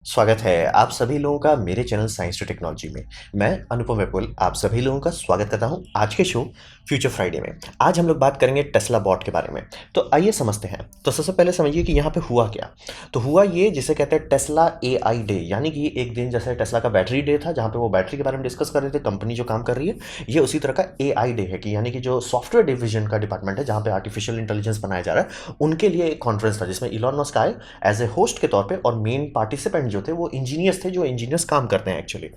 स्वागत है आप सभी लोगों का मेरे चैनल साइंस टू टेक्नोलॉजी में। मैं अनुपम विपुल आप सभी लोगों का स्वागत करता हूं आज के शो फ्यूचर फ्राइडे में। आज हम लोग बात करेंगे टेस्ला बॉट के बारे में। तो आइए समझते हैं। तो सबसे पहले समझिए कि यहाँ पे हुआ क्या। तो हुआ ये जिसे कहते हैं टेस्ला एआई डे, यानी कि एक दिन जैसे टेस्ला का बैटरी डे था जहाँ पे वो बैटरी के बारे में डिस्कस कर रहे थे, कंपनी जो काम कर रही है। ये उसी तरह का एआई डे है कि यानी कि जो सॉफ्टवेयर डिवीजन का डिपार्टमेंट है जहाँ पे आर्टिफिशियल इंटेलिजेंस बनाया जा रहा है, उनके लिए एक कॉन्फ्रेंस था जिसमें इलॉन मस्क आए एज ए होस्ट के तौर पे, और मेन पार्टिसिपेंट जो थे वो इंजीनियर्स थे, जो इंजीनियर्स काम करते हैं एक्चुअली।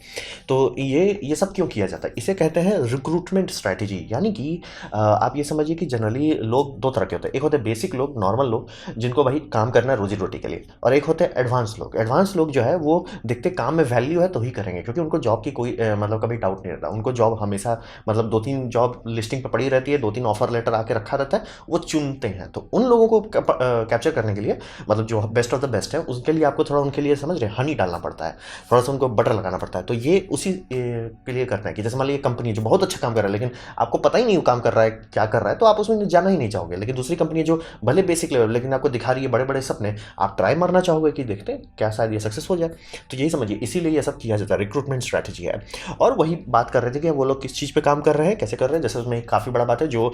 तो ये सब क्यों किया जाता है, इसे कहते हैं रिक्रूटमेंट स्ट्रैटेजी। यानी कि आप ये समझिए कि जनरली लोग दो तरह के होते हैं। एक होते हैं बेसिक लोग, नॉर्मल लोग, जिनको भाई काम करना है रोजी रोटी के लिए, और एक होते हैं एडवांस लोग। एडवांस लोग जो है वो देखते काम में वैल्यू है तो ही करेंगे, क्योंकि उनको जॉब की कोई मतलब कभी डाउट नहीं रहता। उनको जॉब हमेशा मतलब 2-3 जॉब लिस्टिंग पर पड़ी रहती है, 2-3 ऑफर लेटर आके रखा रहता है, वो चुनते हैं। तो उन लोगों को कैप्चर करने के लिए, मतलब जो बेस्ट ऑफ द बेस्ट है, उसके लिए आपको थोड़ा उनके लिए समझ रहे हनी डालना पड़ता है, थोड़ा सा उनको बटर लगाना पड़ता है। तो ये उसी के लिए करते हैं कि जैसे मान लीजिए कंपनी जो बहुत अच्छा काम कर रहा है लेकिन आपको पता ही नहीं वो काम कर रहा है क्या कर रहा है, तो आप उसमें जाना ही नहीं चाहोगे। लेकिन दूसरी कंपनी जो भले बेसिक लेवल लेकिन आपको दिखा रही है बड़े बड़े सपने, आप ट्राई मारना चाहोगे कि देखते हैं क्या शायद ये सक्सेस हो जाए। तो यही समझिए, इसीलिए ये सब किया जाता है, रिक्रूटमेंट स्ट्रैटेजी है। और वही बात कर रहे थे कि वो लोग किस चीज़ पे काम कर रहे हैं, कैसे कर रहे हैं। जैसे उसमें काफ़ी बड़ा बात है जो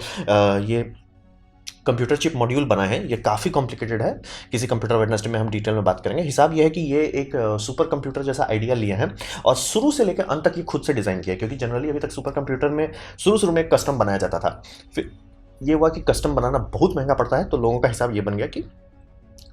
ये कंप्यूटर चिप मॉड्यूल बना है, ये काफ़ी कॉम्प्लिकेटेड है। किसी कंप्यूटर वेडनेसडे में हम डिटेल में बात करेंगे। हिसाब ये है कि ये एक सुपर कंप्यूटर जैसा आइडिया लिया है और शुरू से लेकर अंत तक ये खुद से डिज़ाइन किया है, क्योंकि जनरली अभी तक सुपर कंप्यूटर में शुरू में कस्टम बनाया जाता था। फिर ये हुआ कि कस्टम बनाना बहुत महंगा पड़ता है, तो लोगों का हिसाब ये बन गया कि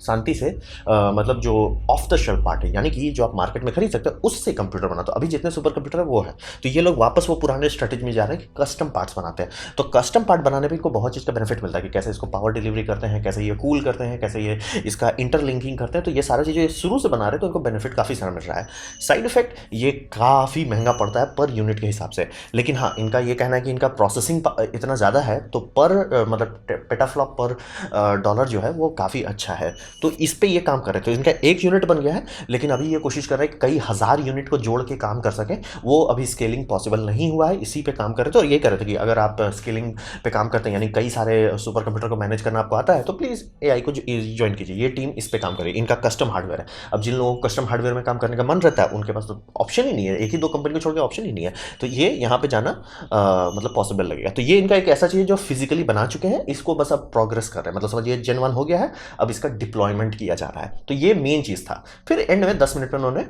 शांति से मतलब जो ऑफ द शेल्फ पार्ट है, यानी कि जो आप मार्केट में खरीद सकते हैं, उससे कंप्यूटर बना। तो अभी जितने सुपर कंप्यूटर है वो है, तो ये लोग वापस वो पुराने स्ट्रेटेजी में जा रहे हैं कि कस्टम पार्ट्स बनाते हैं। तो कस्टम पार्ट बनाने में इनको बहुत चीज़ का बेनिफिट मिलता है कि कैसे इसको पावर डिलीवरी करते हैं, कैसे ये कूल करते हैं, कैसे ये इसका इंटरलिंकिंग करते हैं। तो ये सारा चीज़ें शुरू से बना रहे हैं, तो इनको बेनिफिट काफ़ी सारा मिल रहा है। साइड इफेक्ट ये काफ़ी महंगा पड़ता है पर यूनिट के हिसाब से, लेकिन हाँ इनका ये कहना है कि इनका प्रोसेसिंग इतना ज़्यादा है, तो पर मतलब पेटाफ्लॉप पर डॉलर जो है वो काफ़ी अच्छा है। तो इस पे ये काम कर रहे थे। तो इनका एक यूनिट बन गया है, लेकिन अभी ये कोशिश कर रहे हैं कि कई हज़ार यूनिट को जोड़ के काम कर सकें। वो अभी स्केलिंग पॉसिबल नहीं हुआ है, इसी पे काम कर रहे थे। और ये कह रहे थे कि अगर आप स्केलिंग पे काम करते हैं, यानी कई सारे सुपर कंप्यूटर को मैनेज करना आपको आता है, तो प्लीज़ एआई को ज्वाइन कीजिए। ये टीम इस पे काम करे, इनका कस्टम हार्डवेयर है। अब जिन लोगों को कस्टम हार्डवेयर में काम करने का मन रहता है, उनके पास तो ऑप्शन ही नहीं है, एक ही दो कंपनी को छोड़ के ऑप्शन ही नहीं है। तो ये यहाँ पे जाना मतलब पॉसिबल लगेगा। तो ये इनका एक ऐसा चीज़ है जो फिजिकली बना चुके हैं, इसको बस अब प्रोग्रेस कर रहे हैं। मतलब समझिए जेन 1 हो गया है, अब इसका डिप्लॉयमेंट किया जा रहा है। तो ये मेन चीज़ था। फिर एंड में 10 मिनट में उन्होंने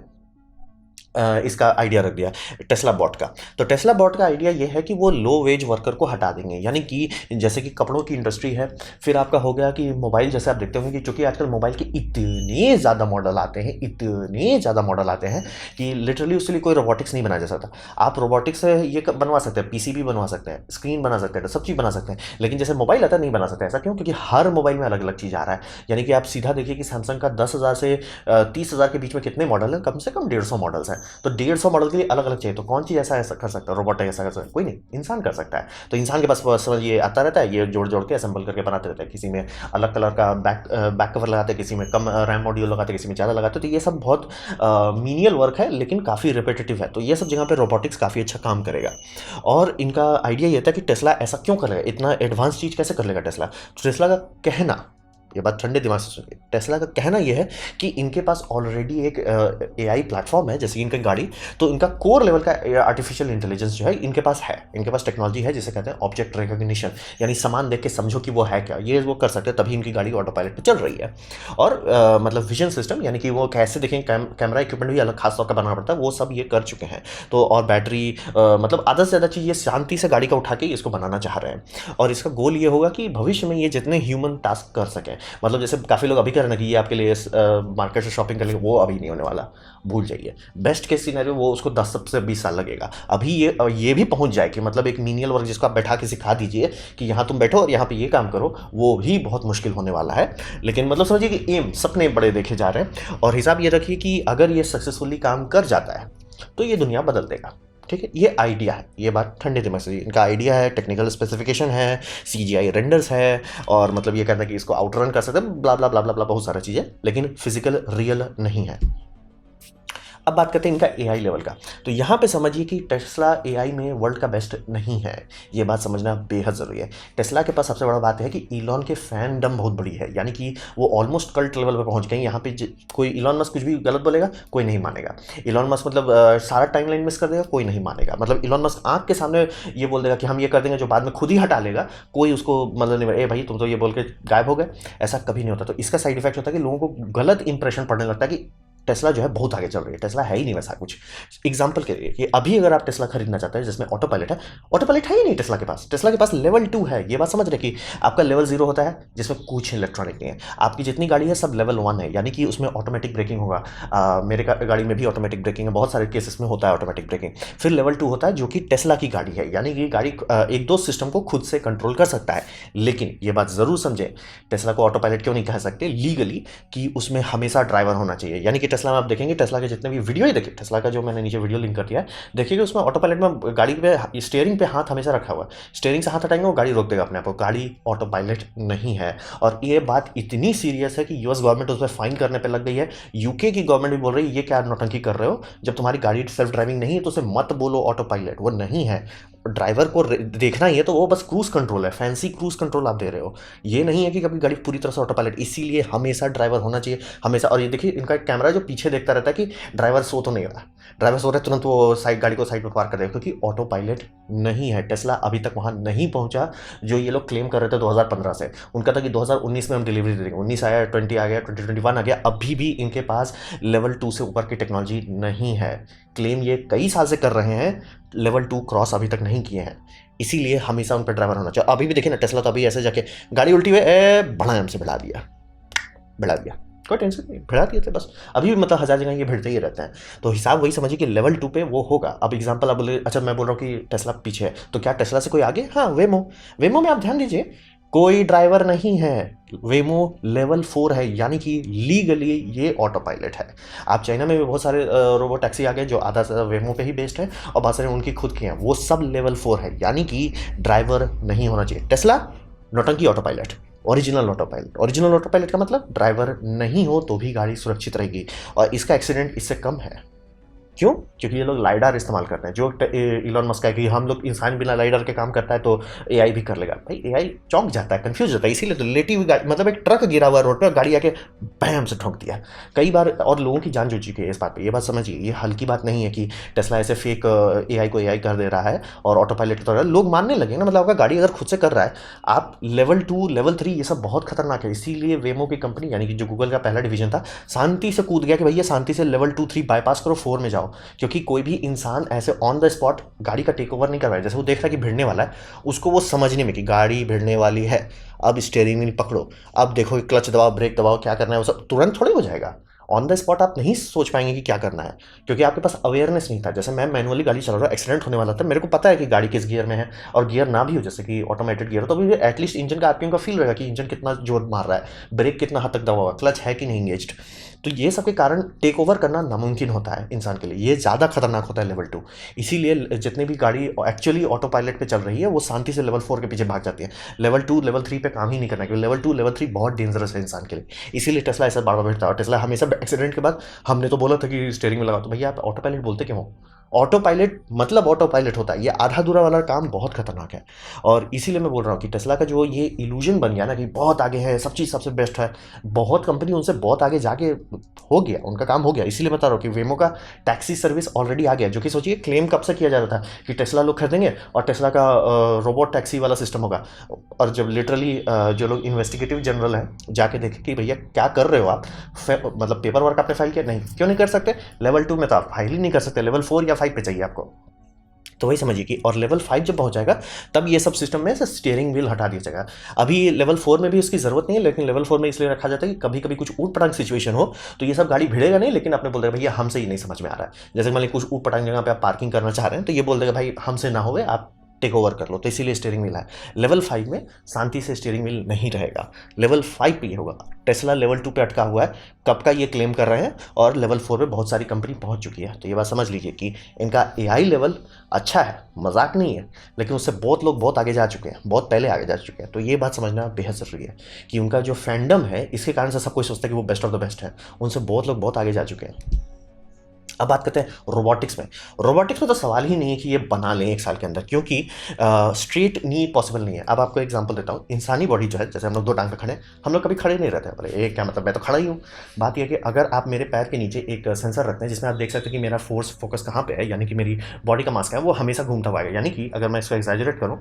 इसका आइडिया रख दिया टेस्ला बॉट का। तो टेस्ला बॉट का आइडिया ये है कि वो लो वेज वर्कर को हटा देंगे, यानी कि जैसे कि कपड़ों की इंडस्ट्री है, फिर आपका हो गया कि मोबाइल, जैसे आप देखते होंगे कि चूंकि आजकल मोबाइल के इतने ज़्यादा मॉडल आते हैं, इतने ज़्यादा मॉडल आते हैं कि लिटरली उसके लिए कोई रोबोटिक्स नहीं बनाया जा सकता। आप रोबोटिक्स से ये बनवा सकते हैं, पीसीबी बनवा सकते हैं, स्क्रीन बना सकते हैं, सब चीज़ बना सकते हैं, लेकिन जैसे मोबाइल आता नहीं बना सकते। ऐसा क्यों? क्योंकि हर मोबाइल में अलग अलग चीज़ आ रहा है। यानी कि आप सीधा देखिए कि सैमसंग का 10,000 से 30,000 के बीच में कितने मॉडल हैं, कम से कम 150 मॉडल्स हैं। तो 150 मॉडल के लिए अलग अलग चाहिए। तो कौन चीज़ ऐसा कर सकता है, रोबोट ऐसा कर सकता है? कोई नहीं, इंसान कर सकता है। तो इंसान के पास समझ ये आता रहता है, ये जोड़ जोड़ के असेंबल करके बनाते रहते हैं। किसी में अलग कलर का बैक कवर लगाते हैं, किसी में कम रैम मॉड्यूल लगाते हैं, किसी में ज़्यादा लगाते हैं। तो ये सब बहुत मीनियल वर्क है, लेकिन काफ़ी रिपीटेटिव है। तो ये सब जगह पे रोबोटिक्स काफ़ी अच्छा काम करेगा। और इनका आइडिया ये था कि टेस्ला ऐसा क्यों करेगा, इतना एडवांस चीज़ कैसे कर लेगा टेस्ला। तो टेस्ला का कहना, ये बात ठंडे दिमाग से सुनिए, टेस्ला का कहना यह है कि इनके पास ऑलरेडी एक एआई प्लेटफॉर्म है, जैसे कि इनकी गाड़ी। तो इनका कोर लेवल का आर्टिफिशियल इंटेलिजेंस जो है इनके पास है, इनके पास टेक्नोलॉजी है जिसे कहते हैं ऑब्जेक्ट रिकॉग्निशन, यानी सामान देख के समझो कि वो है क्या, ये वो कर सकते हैं, तभी इनकी गाड़ी ऑटो पायलट पर चल रही है। और मतलब विजन सिस्टम, यानी कि वो कैसे देखें, कैमरा इक्विपमेंट भी अलग खास तौर का बनाना पड़ता है, वो सब ये कर चुके हैं। तो और बैटरी मतलब आधा से ज़्यादा चीज़ ये शांति से गाड़ी का उठा के इसको बनाना चाह रहे हैं। और इसका गोल ये होगा कि भविष्य में ये जितने ह्यूमन टास्क कर सकें, मतलब जैसे काफ़ी लोग अभी कह रहे हैं कि ये आपके लिए मार्केट से शॉपिंग कर लेंगे, वो अभी नहीं होने वाला, भूल जाइए। बेस्ट केस सिनेरियो वो उसको 10 से 20 साल लगेगा। अभी ये भी पहुंच जाए कि मतलब एक मीनियल वर्क जिसको आप बैठा के सिखा दीजिए कि यहाँ तुम बैठो और यहाँ पे ये काम करो, वो भी बहुत मुश्किल होने वाला है। लेकिन मतलब समझिए कि एम सपने बड़े देखे जा रहे हैं। और हिसाब ये रखिए कि अगर ये सक्सेसफुली काम कर जाता है तो ये दुनिया बदल देगा। ठीक है, ये आइडिया है, ये बात ठंडे दिमाग से, इनका आइडिया है, टेक्निकल स्पेसिफिकेशन है, सीजीआई रेंडर्स है, और मतलब ये कहता है कि इसको आउटरन कर सकते हैं, ब्ला ब्ला ब्ला ब्ला ब्ला, बहुत सारी चीज़ें, लेकिन फिजिकल रियल नहीं है। अब बात करते हैं इनका एआई लेवल का। तो यहाँ पे समझिए कि टेस्ला एआई में वर्ल्ड का बेस्ट नहीं है, ये बात समझना बेहद ज़रूरी है। टेस्ला के पास सबसे बड़ा बात है कि इलॉन के फैनडम बहुत बड़ी है, यानी कि वो ऑलमोस्ट कल्ट लेवल पे पहुंच गए। यहाँ पे कोई इलॉन मस्क कुछ भी गलत बोलेगा कोई नहीं मानेगा। इलॉन मस्क मतलब सारा टाइमलाइन मिस कर देगा, कोई नहीं मानेगा। मतलब इलॉन मस्क आँख के सामने ये बोल देगा कि हम ये कर देंगे, जो बाद में खुद ही हटा लेगा, कोई उसको मतलब नहीं, ए भाई तुम तो ये बोल के गायब हो गए, ऐसा कभी नहीं होता। तो इसका साइड इफेक्ट होता है कि लोगों को गलत इंप्रेशन पड़ने लगता है कि टेस्ला जो है बहुत आगे चल रही है। टेस्ला है ही नहीं वैसा कुछ। एग्जांपल के लिए कि अभी अगर आप टेस्ला खरीदना चाहते हैं जिसमें ऑटो पायलट है, ऑटो पायलट है ही नहीं टेस्ला के पास। टेस्ला के पास लेवल 2 है। ये बात समझ रहे कि आपका लेवल 0 होता है जिसमें कुछ इलेक्ट्रॉनिक नहीं है। आपकी जितनी गाड़ी है सब लेवल 1 है, यानी कि उसमें ऑटोमेटिक ब्रेकिंग होगा। मेरे गाड़ी में भी ऑटोमेटिक ब्रेकिंग है, बहुत सारे केसेस में होता है ऑटोमेटिक ब्रेकिंग। फिर लेवल 2 होता है जो कि टेस्ला की गाड़ी है, यानी कि गाड़ी एक दो सिस्टम को खुद से कंट्रोल कर सकता है। लेकिन ये बात जरूर समझें, टेस्ला को ऑटो पायलट क्यों नहीं कह सकते लीगली, कि उसमें हमेशा ड्राइवर होना चाहिए। यानी कि टेस्ला में आप देखेंगे, टेस्ला के जितने भी वीडियो ही देखिए, टेस्ला का जो मैंने नीचे वीडियो लिंक कर दिया है, देखिएगा उसमें ऑटो पायलट में गाड़ी पे स्टीयरिंग पे हाथ हमेशा रखा हुआ है। स्टीयरिंग से हाथ हटाएंगे वो गाड़ी रोक देगा अपने आप को। गाड़ी ऑटो पायलट नहीं है। और ये बात इतनी सीरियस है कि यूएस गवर्नमेंट उस पर फाइन करने पर लग गई है। यूके की गवर्नमेंट भी बोल रही है ये क्या नौटंकी कर रहे हो, जब तुम्हारी गाड़ी सेल्फ ड्राइविंग नहीं है तो उसे मत बोलो ऑटो पायलट, वो नहीं है। ड्राइवर को देखना ही है तो वो बस क्रूज कंट्रोल है, फैंसी क्रूज कंट्रोल आप दे रहे हो। ये नहीं है कि कभी गाड़ी पूरी तरह से ऑटो पायलट। इसीलिए हमेशा ड्राइवर होना चाहिए, हमेशा। और ये देखिए इनका कैमरा जो पीछे देखता रहता है कि ड्राइवर सो तो नहीं रहा। ड्राइवर सो रहा है तुरंत वो साइड गाड़ी को साइड में पार्क कर देगा, क्योंकि ऑटो पायलट नहीं है। टेस्ला अभी तक वहाँ नहीं पहुँचा जो ये लोग क्लेम कर रहे थे 2015 से। उनका था कि 2019 में हम डिलीवरी दे देंगे। 19 आया, 20 आ गया, 2021 आ गया, अभी भी इनके पास लेवल 2 से ऊपर की टेक्नोलॉजी नहीं है। क्लेम ये कई साल से कर रहे हैं, लेवल 2 क्रॉस अभी तक नहीं किए हैं। इसीलिए हमेशा उन पर ड्राइवर होना चाहिए। अभी भी देखिए ना, टेस्ला तो अभी ऐसे जाके गाड़ी उल्टी हुई बड़ा हमसे भिड़ा दिया, कोई टेंशन नहीं, भिड़ा दिए थे बस। अभी भी मतलब 1000 जगह ये भिड़ते ही रहते हैं। तो हिसाब वही समझिए कि लेवल 2 पे वो होगा। अब एग्जांपल आप बोले, अच्छा मैं बोल रहा हूँ कि टेस्ला पीछे है, तो क्या टेस्ला से कोई आगे? हाँ, वेमो में आप ध्यान दीजिए, कोई ड्राइवर नहीं है। वेमो लेवल 4 है, यानी कि लीगली ये ऑटो पायलट है। आप चाइना में भी बहुत सारे रोबो टैक्सी आ गए जो आधा से वेमो पे ही बेस्ड है, और बहुत सारे उनकी खुद के हैं, वो सब लेवल 4 है, यानी कि ड्राइवर नहीं होना चाहिए। टेस्ला नौटंकी auto pilot, original auto pilot. Original auto pilot का मतलब ड्राइवर नहीं हो तो भी गाड़ी सुरक्षित रहेगी, और इसका एक्सीडेंट इससे कम है। क्यों? क्योंकि ये लोग लाइडार इस्तेमाल करते हैं। जो इलॉन मस्क है कि हम लोग इंसान बिना लाइडार के काम करता है तो एआई भी कर लेगा। भाई एआई चौंक जाता है, कंफ्यूज होता है। इसीलिए तो लेटी हुई गाड़ी, मतलब एक ट्रक गिरा हुआ रोड पे और गाड़ी आके बैम से ठोक दिया कई बार, और लोगों की जान जा चुकी है इस बात पे। ये बात समझिए, ये हल्की बात नहीं है कि टेस्ला ऐसे फेक एआई को एआई कर दे रहा है और ऑटो पायलट की तरह लोग मानने लगे ना। मतलब आपका गाड़ी अगर खुद से कर रहा है, आप लेवल 2 लेवल 3 ये सब बहुत खतरनाक है। इसीलिए वेमो की कंपनी, यानी कि जो गूगल का पहला डिवीजन था, शांति से कूद गया कि भैया शांति से लेवल 2 3 बाईपास करो, 4 में जाओ। क्योंकि कोई भी इंसान ऐसे ऑन द स्पॉट गाड़ी का टेक ओवर नहीं कर रहा है। जैसे वो देख रहा है कि भिड़ने वाला है, उसको वो समझने में कि गाड़ी भिड़ने वाली है, अब स्टीयरिंग व्हील पकड़ो, अब देखो क्लच दबाओ, ब्रेक दबाओ, क्या करना है, वो सब तुरंत थोड़ी हो जाएगा। ऑन द स्पॉट आप नहीं सोच पाएंगे कि क्या करना है, क्योंकि आपके पास अवेयरनेस नहीं था। जैसे मैं मैनुअली गाड़ी चला रहा हूँ, एक्सीडेंट होने वाला था, मेरे को पता है कि गाड़ी किस गियर में है, और गियर ना भी हो जैसे कि ऑटोमेटेड गियर, तो भी एटलीस्ट इंजन का आरपीएम का फील रहेगा कि इंजन कितना जोर मार रहा है, ब्रेक कितना हद तक दबा हुआ, क्लच है कि नहीं एंगेज्ड। तो ये सब के कारण टेक ओवर करना नामुमकिन होता है इंसान के लिए। ये ज़्यादा खतरनाक होता है लेवल 2। इसीलिए जितनी भी गाड़ी एक्चुअली ऑटो पायलट पे चल रही है वो शांति से लेवल 4 के पीछे भाग जाती है। लेवल 2 लेवल 3 पे काम ही नहीं करना, क्योंकि लेवल 2 लेवल 3 बहुत डेंजरस है इंसान के लिए। इसीलिए टेस्ला ऐसा बार बार बैठता है। टेस्ला हमेशा एक्सीडेंट के बाद हमने तो बोला था कि स्टीयरिंग में लगा, तो भैया आप ऑटो पायलट बोलते क्यों हो? ऑटो पायलट मतलब ऑटो पायलट होता है। ये आधा अधूरा वाला काम बहुत खतरनाक है। और इसीलिए मैं बोल रहा हूँ कि टेस्ला का जो ये इल्यूजन बन गया ना कि बहुत आगे है, सब चीज़ सबसे बेस्ट है, बहुत कंपनी उनसे बहुत आगे जाके हो गया, उनका काम हो गया। इसीलिए बता रहा हूँ कि वेमो का टैक्सी सर्विस ऑलरेडी आ गया, जो कि सोचिए क्लेम कब से किया जा रहा था कि टेस्ला लोग खरीदेंगे और टेस्ला का रोबोट टैक्सी वाला सिस्टम होगा। और जब लिटरली जो लोग इन्वेस्टिगेटिव जनरल हैं जाके देखें कि भैया क्या कर रहे हो आप, मतलब पेपर वर्क आपने फाइल किया? नहीं। क्यों नहीं कर सकते? लेवल 2 में तो आप फाइल ही नहीं कर सकते, लेवल 4 या 5 पे चाहिए आपको। तो वही समझिए कि और लेवल 5 जब पहुंच जाएगा तब ये सब सिस्टम में से स्टीयरिंग व्हील हटा दिया जाएगा। अभी लेवल 4 में भी उसकी ज़रूरत नहीं है, लेकिन लेवल 4 में इसलिए रखा जाता है कि कभी कभी कुछ ऊट पटांग सिचुएशन हो तो ये सब गाड़ी भिड़ेगा नहीं, लेकिन आपने बोल देगा भैया हमसे ही नहीं समझ में आ रहा है। जैसे मान लीजिए कुछ ऊट पटांग जगह पे आप पार्किंग करना चाह रहे हैं, तो ये बोल देगा भाई हमसे ना होवे, आप टेक ओवर कर लो। तो इसीलिए स्टीयरिंग व्हील है। लेवल 5 में शांति से स्टीयरिंग व्हील नहीं रहेगा, लेवल 5 पे ये होगा। टेस्ला लेवल 2 पे अटका हुआ है, कब का ये क्लेम कर रहे हैं, और लेवल 4 पे बहुत सारी कंपनी पहुंच चुकी है। तो ये बात समझ लीजिए कि इनका एआई लेवल अच्छा है, मजाक नहीं है, लेकिन उससे बहुत लोग बहुत आगे जा चुके हैं, बहुत पहले आगे जा चुके हैं। तो ये बात समझना बेहद ज़रूरी है कि उनका जो फैंडम है, इसके कारण से सब कोई सोचता है कि वो बेस्ट ऑफ द बेस्ट है। उनसे बहुत लोग बहुत आगे जा चुके हैं। अब बात करते हैं रोबोटिक्स में। रोबोटिक्स में तो सवाल ही नहीं है कि ये बना लें एक साल के अंदर, क्योंकि स्ट्रेट नी पॉसिबल नहीं है। अब आपको एग्जांपल देता हूँ, इंसानी बॉडी जो है, जैसे हम लोग दो टांग पे खड़े हैं, हम लोग कभी खड़े नहीं रहते हैं। बोले ये क्या मतलब, मैं तो खड़ा ही हूँ। बात यह है कि अगर आप मेरे पैर के नीचे एक सेंसर रखते हैं जिसमें आप देख सकते हैं कि मेरा फोर्स फोकस कहाँ पे है, यानी कि मेरी बॉडी का मास का है, वो हमेशा घूमता हुआ आएगा। यानी कि अगर मैं इसको एक्सैजरेट करूँ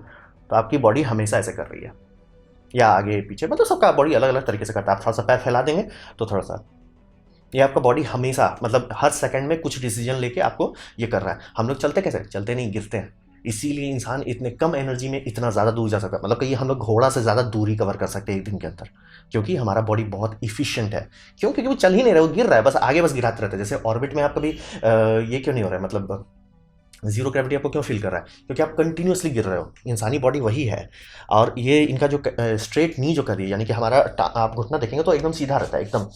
तो आपकी बॉडी हमेशा ऐसे कर रही है, या आगे पीछे, मतलब सबका बॉडी अलग अलग तरीके से करता है। आप थोड़ा सा पैर फैला देंगे तो थोड़ा सा, ये आपका बॉडी हमेशा मतलब हर सेकंड में कुछ डिसीजन लेके आपको ये कर रहा है। हम लोग चलते कैसे, चलते नहीं, गिरते हैं। इसीलिए इंसान इतने कम एनर्जी में इतना ज़्यादा दूर जा सकता है। मतलब कहीं हम लोग घोड़ा से ज़्यादा दूरी कवर कर सकते हैं एक दिन के अंदर, क्योंकि हमारा बॉडी बहुत इफिशियंट है। क्यों? क्योंकि वो चल ही नहीं रहा है, वो गिर रहा है, बस आगे बस गिराते रहते हैं। जैसे ऑर्बिट में आप कभी ये क्यों नहीं हो रहा है, मतलब जीरो ग्रेविटी आपको क्यों फील कर रहा है, क्योंकि आप कंटिन्यूसली गिर रहे हो। इंसानी बॉडी वही है। और ये इनका जो स्ट्रेट नी जो कर रही है, यानी कि हमारा आप घुटना देखेंगे तो एकदम सीधा रहता है एकदम,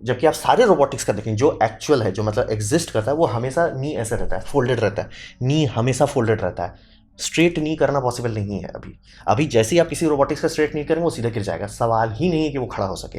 जबकि आप सारे रोबोटिक्स का देखें जो एक्चुअल है, जो मतलब एग्जिस्ट करता है, वो हमेशा नी ऐसे रहता है, फोल्डेड रहता है। नी हमेशा फोल्डेड रहता है। स्ट्रेट नी करना पॉसिबल नहीं है अभी। अभी जैसे ही आप किसी रोबोटिक्स का स्ट्रेट नी करेंगे वो सीधा गिर जाएगा, सवाल ही नहीं है कि वो खड़ा हो सके।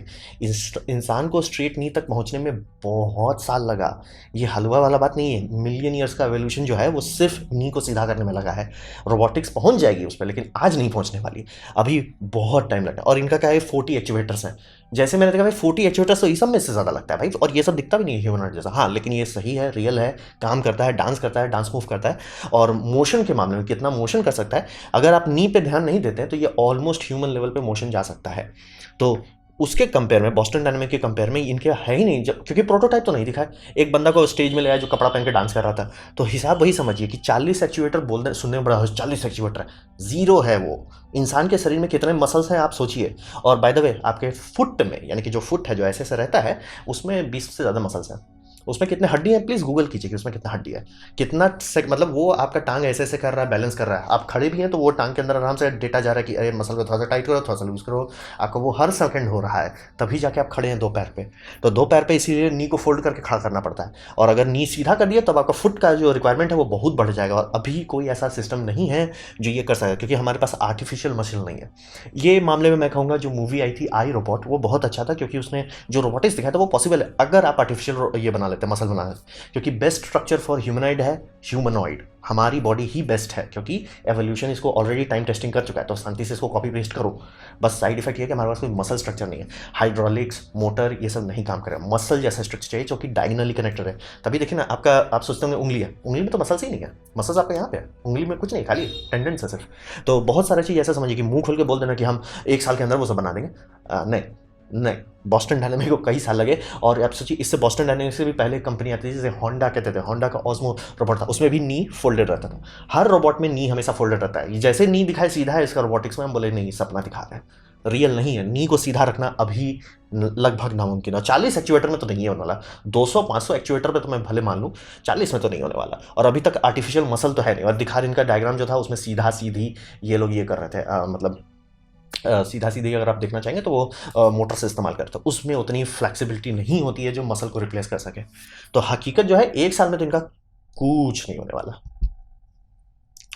इंसान को स्ट्रेट नी तक पहुंचने में बहुत साल लगा। ये हलवा वाला बात नहीं है। मिलियन ईयर्स का एवोल्यूशन जो है वो सिर्फ नी को सीधा करने में लगा है। रोबोटिक्स पहुंच जाएगी उस पर, लेकिन आज नहीं पहुंचने वाली, अभी बहुत टाइम लगता है। और इनका क्या है, 40 एक्चुएटर्स हैं। जैसे मैंने देखा भाई 40 एक्चुएटर्स तो ये सब में से ज़्यादा लगता है भाई, और ये सब दिखता भी नहीं है ह्यूमनॉइड जैसा। हाँ, लेकिन ये सही है, रियल है, काम करता है, डांस मूव करता है। और मोशन के मामले में कितना मोशन कर सकता है, अगर आप नी पे ध्यान नहीं देते हैं तो ये ऑलमोस्ट ह्यूमन लेवल पे मोशन जा सकता है। तो उसके कंपेयर में, बॉस्टन डायनामिक के कंपेयर में इनके है ही नहीं, क्योंकि प्रोटोटाइप तो नहीं दिखा है। एक बंदा को स्टेज में ले आया जो कपड़ा पहन के डांस कर रहा था, तो हिसाब वही समझिए कि 40 एक्चुएटर बोलने सुनने में बड़ा 40 एक्चुएटर है, जीरो है वो। इंसान के शरीर में कितने मसल्स हैं आप सोचिए। और बाय द वे, आपके फुट में, यानी कि जो फुट है जो ऐसे ऐसे रहता है, उसमें 20 से ज़्यादा मसल्स हैं। उसमें कितने हड्डी है, प्लीज़ गूगल कीजिए कि उसमें कितना हड्डी है, कितना मतलब वो आपका टांग ऐसे ऐसे कर रहा है, बैलेंस कर रहा है। आप खड़े भी हैं तो वो टांग के अंदर आराम से डेटा जा रहा है कि अरे मसल को थोड़ा सा टाइट करो, थोड़ा सा लूज करो। आपको वो हर सेकंड हो रहा है, तभी जाके आप खड़े हैं दो पैर पे। तो दो पैर पे इसीलिए नी को फोल्ड करके खड़ा करना पड़ता है। और अगर नी सीधा कर दिया तब आपका फुट का जो रिक्वायरमेंट है वो बहुत बढ़ जाएगा। और अभी कोई ऐसा सिस्टम नहीं है जो ये कर सके, क्योंकि हमारे पास आर्टिफिशियल मसल नहीं है। ये मामले में मैं कहूँगा जो मूवी आई थी आई रोबोट, वो बहुत अच्छा था, क्योंकि उसने जो रोबोटिक्स दिखाया था वो पॉसिबल है अगर आप आर्टिफिशियल ये बना लेते हैं, मसल बना लेते, क्योंकि बेस्ट स्ट्रक्चर फॉर ह्यूमनॉइड है ह्यूमनॉइड। हमारी बॉडी ही बेस्ट है, क्योंकि एवोल्यूशन इसको ऑलरेडी टाइम टेस्टिंग कर चुका है। तो शांति से इसको कॉपी पेस्ट करो। बस साइड इफेक्ट ये है कि हमारे पास कोई मसल स्ट्रक्चर नहीं है, हाइड्रोलिक्स मोटर ये सब नहीं काम करेगा। मसल जैसा स्ट्रक्चर चाहिए जो कि डायगनली कनेक्टेड है। तभी देखिए ना, आपका आप सोचते होंगे उंगली है, उंगली में तो मसल्स ही नहीं है, मसल्स आपका यहाँ पे है, उंगली में कुछ नहीं, खाली टेंडेंस है सिर्फ। तो बहुत सारी चीज़ ऐसा समझिए कि मुंह खोल के बोल देना कि हम एक साल के अंदर वो सब बना देंगे, नहीं नहीं। बॉस्टन डायनामिक को कई साल लगे। और आप सोचिए, इससे बॉस्टन डायनामिक से भी पहले कंपनी आती थी, जैसे होंडा कहते थे, होंडा का ऑस्मो रोबोट था, उसमें भी नी फोल्डेड रहता था। हर रोबोट में नी हमेशा फोल्डेड रहता है। जैसे नी दिखाए सीधा है इसका रोबोटिक्स में, हम बोले नहीं सपना दिखा रहे हैं, रियल नहीं है। नी को सीधा रखना अभी लगभग नामुमकिन है। 40 एक्चुएटर में तो नहीं होने वाला, 200-500 एक्चुएटर पे तो मैं भले मान लूँ, 40 में तो नहीं होने वाला। और अभी तक आर्टिफिशियल मसल तो है नहीं। और दिखा रहे, इनका डायग्राम जो था उसमें सीधा सीधी ये लोग ये कर रहे थे, मतलब सीधा सीधी अगर आप देखना चाहेंगे तो वो मोटर से इस्तेमाल करते हैं, उसमें उतनी फ्लेक्सिबिलिटी नहीं होती है जो मसल को रिप्लेस कर सके। तो हकीकत जो है, एक साल में तो इनका कुछ नहीं होने वाला।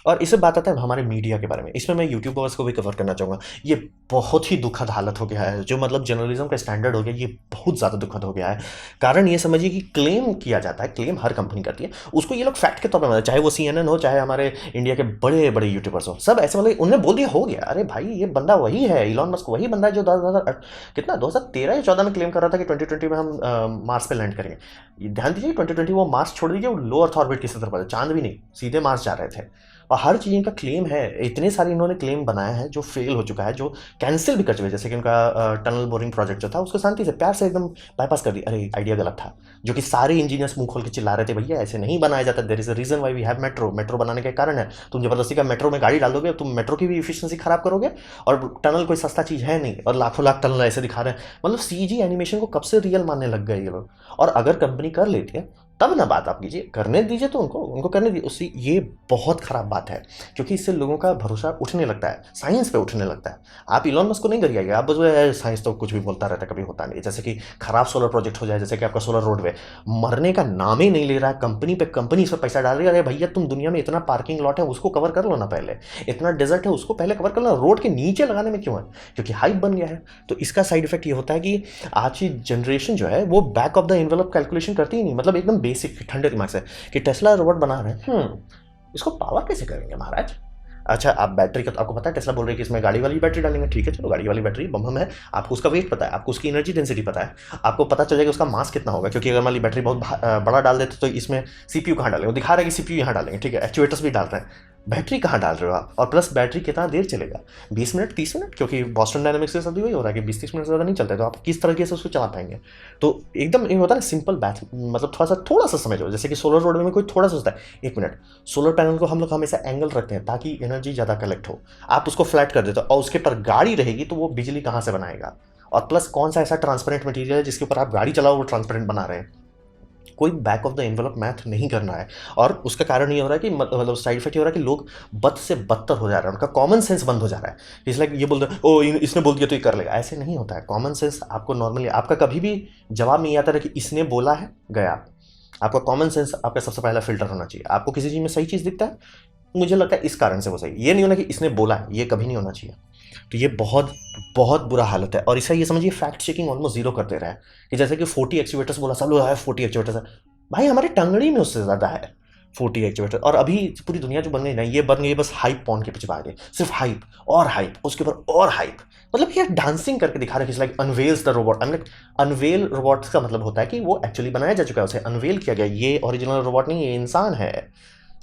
और इससे बात आता है हमारे मीडिया के बारे में। इसमें मैं यूट्यूबर्स को भी कवर करना चाहूँगा। ये बहुत ही दुखद हालत हो गया है, जो मतलब जर्नलिज्म का स्टैंडर्ड हो गया, ये बहुत ज़्यादा दुखद हो गया है। कारण ये समझिए कि क्लेम किया जाता है, क्लेम हर कंपनी करती है, उसको ये लोग फैक्ट के तौर पर, चाहे वो CNN हो, चाहे हमारे इंडिया के बड़े बड़े यूट्यूबर्स हो, सब ऐसे मतलब उन्हें बोल दिया हो गया। अरे भाई ये बंदा वही है, इलॉन मस्क वही बंदा है जो 2013 या 14 में क्लेम कर रहा था कि 2020 में हम मार्स पे लैंड करेंगे। ध्यान दीजिए, 2020 वो मार्स छोड़ दीजिए, वो लो अर्थ ऑर्बिट की सतह पर, चांद भी नहीं, सीधे मार्स जा रहे थे। और हर चीज़ इनका क्लेम है। इतने सारे इन्होंने क्लेम बनाया है जो फेल हो चुका है, जो कैंसिल भी कर चुके हैं। जैसे कि उनका टनल बोरिंग प्रोजेक्ट जो था, उसको शांति से प्यार से एकदम बाईपास कर दिया। अरे आइडिया गलत था, जो कि सारे इंजीनियर्स मुंह खोल के चिल्ला रहे थे, भैया ऐसे नहीं बनाया जाता, there is a reason why we have metro. Metro बनाने के कारण है, तुम जबरदस्ती का मेट्रो में गाड़ी डाल दोगे, तुम मेट्रो की भी इफिशियंसी खराब करोगे। और टनल कोई सस्ता चीज़ है नहीं, और लाखों लाख टनल ऐसे दिखा रहे हैं। मतलब CG एनिमेशन को कब से रियल मानने लग गए ये लोग। और अगर कंपनी कर लेती है तब ना बात आप कीजिए, करने दीजिए तो उनको करने दीजिए। उससे ये बहुत ख़राब बात है, क्योंकि इससे लोगों का भरोसा उठने लगता है, साइंस पे उठने लगता है। आप इलॉन मस्क को नहीं करिएगा, आप बस साइंस तो कुछ भी बोलता रहता है, कभी होता नहीं। जैसे कि खराब सोलर प्रोजेक्ट हो जाए, जैसे कि आपका सोलर रोडवे मरने का नाम ही नहीं ले रहा है, कंपनी पे कंपनी इस पर पैसा डाल रही है। अरे भैया, तुम दुनिया में इतना पार्किंग लॉट है उसको कवर कर लो ना पहले, इतना डेजर्ट है उसको पहले कवर कर लो। रोड के नीचे लगाने में क्यों है? क्योंकि हाइप बन गया है। तो इसका साइड इफेक्ट ये होता है कि आज की जनरेशन जो है वो back of the envelope calculation करती ही नहीं, मतलब एकदम बेसिक ठंडे दिमाग से कि टेस्ला रोबोट बना रहे हैं, इसको पावर कैसे करेंगे महाराज? अच्छा, आप बैटरी का तो आपको पता है, टेस्ला बोल रही है कि इसमें गाड़ी वाली बैटरी डालेंगे, ठीक है चलो गाड़ी वाली बैटरी बम है, आपको उसका वेट पता है, आपको उसकी एनर्जी डेंसिटी पता है, आपको पता चल जाएगा उसका मास कितना होगा, क्योंकि अगर मान ली बैटरी बहुत बड़ा डाल देते तो इसमें सीपीयू कहाँ डालेंगे, वो दिखा रहा है कि सीपीयू यहाँ डालेंगे, ठीक है, एक्चुएटर्स भी डाल रहे हैं, बैटरी कहाँ डाल रहे हो आप, और प्लस बैटरी कितना देर चलेगा, 20 मिनट 30 मिनट, क्योंकि बॉस्टन डायनामिक्स के साथ भी वही हो रहा है कि 20-30 मिनट से ज़्यादा नहीं चलता है, तो आप किस तरीके से उसको चला पाएंगे? तो एकदम ये होता है ना सिंपल बैथ, मतलब थोड़ा सा समझो, जैसे कि सोलर रोड में कोई थोड़ा सा सोचता है 1 मिनट, सोलर पैनल को हम लोग हमेशा एंगल रखते हैं ताकि एनर्जी ज़्यादा कलेक्ट हो, आप उसको फ्लैट कर देते हो और उसके पर गाड़ी रहेगी तो वो बिजली कहाँ से बनाएगा? और प्लस कौन सा ऐसा ट्रांसपेरेंट मटेरियल है जिसके ऊपर आप गाड़ी चलाओ वो ट्रांसपेरेंट बना रहे हैं? कोई back of the envelope math नहीं करना है, और उसका कारण ये हो रहा है कि मतलब साइड इफेक्ट ये हो रहा है कि लोग बद से बदतर हो जा रहे हैं, उनका कॉमन सेंस बंद हो जा रहा है, इसलिए ये बोल रहे हैं ओ इसने बोल दिया तो ये कर लेगा, ऐसे नहीं होता है। कॉमन सेंस आपको नॉर्मली, आपका कभी भी जवाब नहीं आता है कि इसने बोला है गया, आपका कॉमन सेंस आपका सबसे पहला फिल्टर होना चाहिए। आपको किसी चीज़ में सही चीज़ दिखता है, मुझे लगता है इस कारण से वो सही, ये नहीं होना कि इसने बोला है, ये कभी नहीं होना चाहिए। तो ये बहुत बहुत बुरा हालत है, और इसे ये समझिए फैक्ट चेकिंग ऑलमोस्ट जीरो कर दे रहा है कि जैसे कि 40 एक्चुएटर्स बोला, सब लोग है 40 एक्चुएटर्स है, भाई हमारे टंगड़ी में उससे ज़्यादा है 40 एक्चुएटर, और अभी पूरी दुनिया जो बन गई ना, ये बन गई बस हाइप पॉन के पीछे भागे, सिर्फ हाइप और हाइप, उसके ऊपर और हाइप, मतलब ये डांसिंग करके दिखा रहे हैं, like unveils the robot. I mean unveil robots का मतलब होता है कि वो एक्चुअली बनाया जा चुका है, उसे अनवेल किया गया, ये ओरिजिनल रोबोट नहीं, ये इंसान है।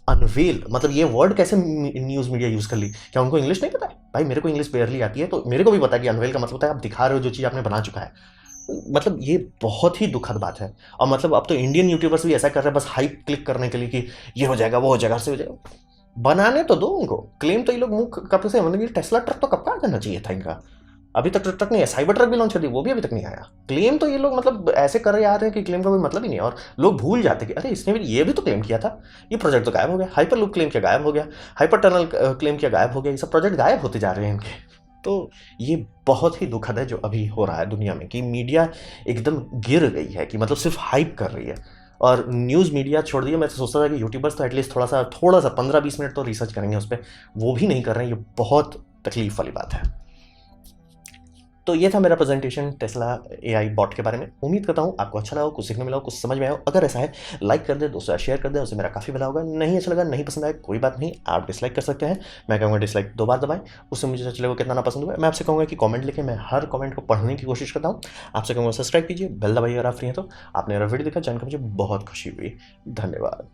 अनवेल मतलब ये वर्ड कैसे न्यूज़ मीडिया यूज़ कर ली, क्या उनको इंग्लिश नहीं पता है? भाई मेरे को इंग्लिश बेयरली आती है, तो मेरे को भी पता है कि अनवेल का मतलब होता है आप दिखा रहे हो जो चीज़ आपने बना चुका है। मतलब ये बहुत ही दुखद बात है, और मतलब अब तो इंडियन यूट्यूबर्स भी ऐसा कर रहे हैं बस हाइप क्लिक करने के लिए कि ये हो जाएगा वो हो जाएगा, से हो जाएगा, बनाने तो दो उनको, क्लेम तो ये लोग मुंह कब से, मतलब ये टेस्ला ट्रक तो कब का करना चाहिए था इनका, अभी तक ट्रक नहीं है, साइबर ट्रक भी लॉन्च कर दी, वो भी अभी तक नहीं आया। क्लेम तो ये लोग मतलब ऐसे कर रहे आ रहे हैं कि क्लेम का कोई मतलब ही नहीं है, और लोग भूल जाते कि अरे इसने भी ये भी तो क्लेम किया था, ये प्रोजेक्ट तो गायब हो गया, हाइपर लूप क्लेम किया गायब हो गया, हाइपर टनल क्लेम किया गायब हो गया, ये सब प्रोजेक्ट गायब होते जा रहे हैं इनके। तो ये बहुत ही दुखद है जो अभी हो रहा है दुनिया में, कि मीडिया एकदम गिर गई है, कि मतलब सिर्फ हाइप कर रही है, और न्यूज़ मीडिया छोड़ दिया। मैं तो सोचता था कि यूट्यूबर्स तो एटलीस्ट थोड़ा सा 15-20 मिनट तो रिसर्च करेंगे उस पर, वो भी नहीं कर रहे हैं, ये बहुत तकलीफ वाली बात है। तो ये था मेरा प्रेजेंटेशन टेस्ला एआई बॉट के बारे में। उम्मीद करता हूँ आपको अच्छा लगा, कुछ सीखने मिला हो, कुछ समझ में आया हो। अगर ऐसा है लाइक कर दे, दोस्तों शेयर कर दे, उससे मेरा काफ़ी भला होगा। नहीं अच्छा लगा, नहीं पसंद आया, कोई बात नहीं, आप डिसलाइक कर सकते हैं। मैं कहूँगा डिसलाइक 2 बार दबाएं, उससे मुझे अच्छा चलेगा कितना ना पसंद हुआ। मैं आपसे कहूँगा कि कमेंट लिखें, मैं हर कमेंट को पढ़ने की कोशिश करता हूँ। आपसे कहूँगा सब्सक्राइब कीजिए, बेल दबाइए अगर आप फ्री हैं तो। आपने मेरा वीडियो देखा जानकर मुझे बहुत खुशी हुई। धन्यवाद।